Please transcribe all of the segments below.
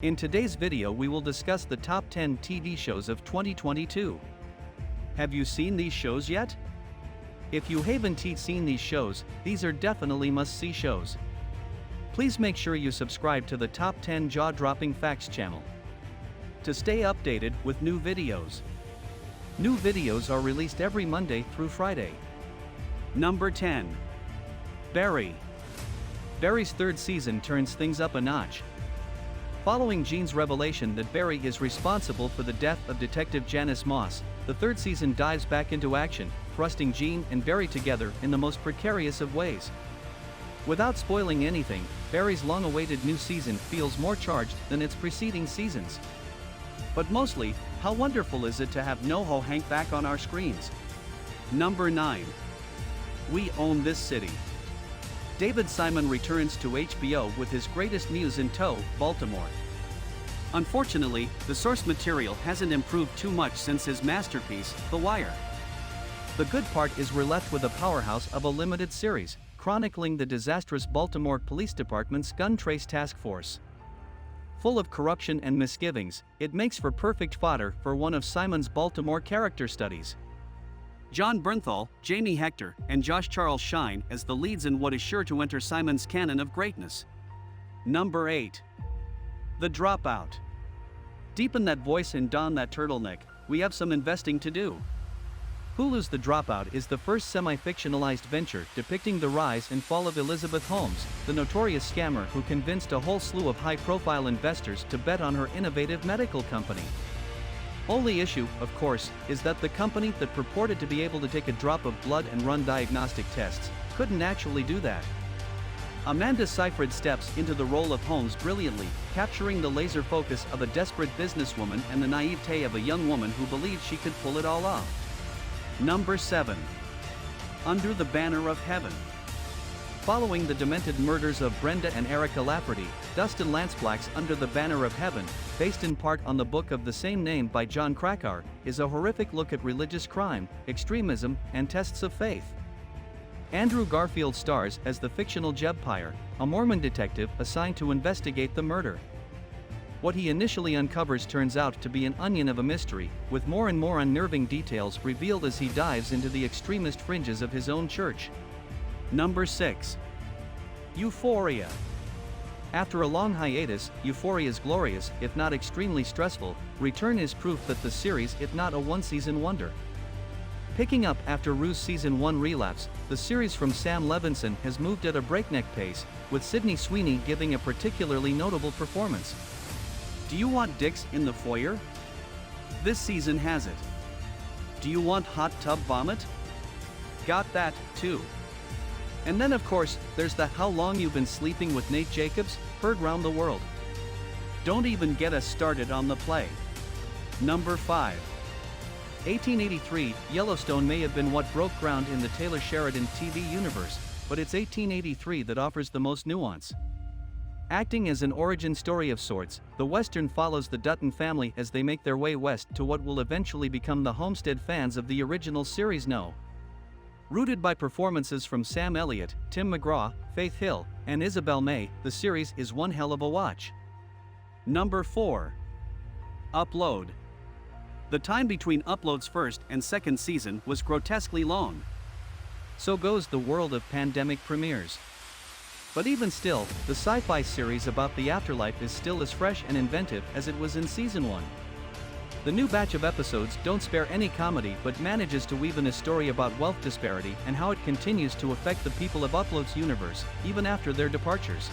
In today's video we will discuss the top 10 TV shows of 2022. Have you seen these shows yet? If you haven't seen these shows, these are definitely must-see shows. Please make sure you subscribe to the Top 10 Jaw-Dropping Facts channel to stay updated with new videos. New videos are released every Monday through Friday. Number 10. Barry. Barry's third season turns things up a notch. Following Gene's revelation that Barry is responsible for the death of Detective Janice Moss, the third season dives back into action, thrusting Gene and Barry together in the most precarious of ways. Without spoiling anything, Barry's long-awaited new season feels more charged than its preceding seasons. But mostly, how wonderful is it to have NoHo Hank back on our screens? Number 9. We Own This City. David Simon returns to HBO with his greatest news in tow, Baltimore. Unfortunately, the source material hasn't improved too much since his masterpiece, The Wire. The good part is we're left with a powerhouse of a limited series, chronicling the disastrous Baltimore Police Department's gun trace task force. Full of corruption and misgivings, it makes for perfect fodder for one of Simon's Baltimore character studies. John Bernthal, Jamie Hector, and Josh Charles shine as the leads in what is sure to enter Simon's canon of greatness. Number 8. The Dropout. Deepen that voice and don that turtleneck, we have some investing to do. Hulu's The Dropout is the first semi-fictionalized venture depicting the rise and fall of Elizabeth Holmes, the notorious scammer who convinced a whole slew of high-profile investors to bet on her innovative medical company. Only issue, of course, is that the company that purported to be able to take a drop of blood and run diagnostic tests couldn't actually do that. Amanda Seyfried steps into the role of Holmes brilliantly, capturing the laser focus of a desperate businesswoman and the naivete of a young woman who believed she could pull it all off. Number 7. Under the Banner of Heaven. Following the demented murders of Brenda and Erica Lafferty, Dustin Lance Black's Under the Banner of Heaven, based in part on the book of the same name by John Krakauer, is a horrific look at religious crime, extremism, and tests of faith. Andrew Garfield stars as the fictional Jeb Pyre, a Mormon detective assigned to investigate the murder. What he initially uncovers turns out to be an onion of a mystery, with more and more unnerving details revealed as he dives into the extremist fringes of his own church. Number 6. Euphoria. After a long hiatus, Euphoria's glorious, if not extremely stressful, return is proof that the series is not a one-season wonder. Picking up after Rue's Season 1 relapse, the series from Sam Levinson has moved at a breakneck pace, with Sydney Sweeney giving a particularly notable performance. Do you want dicks in the foyer? This season has it. Do you want hot tub vomit? Got that, too. And then of course, there's the How Long You've Been Sleeping with Nate Jacobs, heard round the world. Don't even get us started on the play. Number 5. 1883, Yellowstone may have been what broke ground in the Taylor Sheridan TV universe, but it's 1883 that offers the most nuance. Acting as an origin story of sorts, the Western follows the Dutton family as they make their way west to what will eventually become the homestead fans of the original series know. Rooted by performances from Sam Elliott, Tim McGraw, Faith Hill, and Isabel May, the series is one hell of a watch. Number 4. Upload. The time between Upload's first and second season was grotesquely long. So goes the world of pandemic premieres. But even still, the Sci-Fi series about the afterlife is still as fresh and inventive as it was in Season 1. The new batch of episodes don't spare any comedy but manages to weave in a story about wealth disparity and how it continues to affect the people of Upload's universe, even after their departures.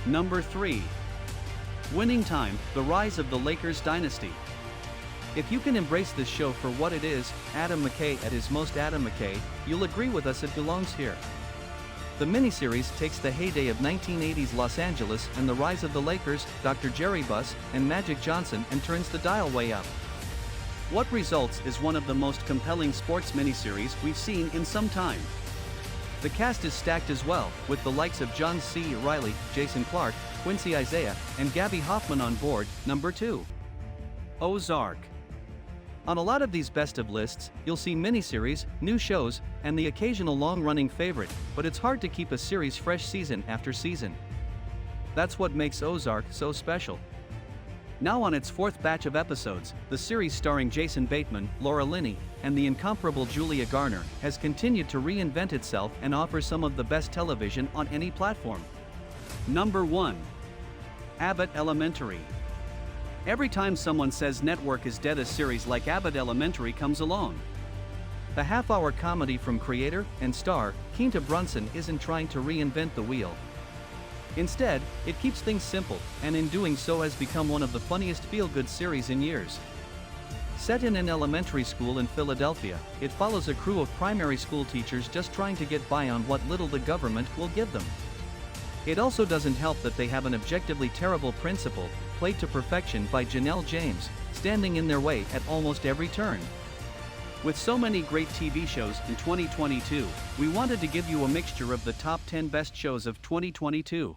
Number 3. Winning Time, The Rise of the Lakers Dynasty. If you can embrace this show for what it is, Adam McKay at his most Adam McKay, you'll agree with us it belongs here. The miniseries takes the heyday of 1980s Los Angeles and the rise of the Lakers, Dr. Jerry Buss, and Magic Johnson and turns the dial way up. What results is one of the most compelling sports miniseries we've seen in some time. The cast is stacked as well, with the likes of John C. Reilly, Jason Clarke, Quincy Isaiah, and Gabby Hoffman on board. Number 2. Ozark. On a lot of these best of lists, you'll see miniseries, new shows, and the occasional long-running favorite, but it's hard to keep a series fresh season after season. That's what makes Ozark so special. Now on its fourth batch of episodes, the series starring Jason Bateman, Laura Linney, and the incomparable Julia Garner has continued to reinvent itself and offers some of the best television on any platform. Number 1. Abbott Elementary. Every time someone says network is dead, a series like Abbott Elementary comes along. The half-hour comedy from creator and star Quinta Brunson isn't trying to reinvent the wheel. Instead, it keeps things simple, and in doing so has become one of the funniest feel-good series in years. Set in an elementary school in Philadelphia, it follows a crew of primary school teachers just trying to get by on what little the government will give them. It also doesn't help that they have an objectively terrible principal, played to perfection by Janelle James, standing in their way at almost every turn. With so many great TV shows in 2022, we wanted to give you a mixture of the top 10 best shows of 2022.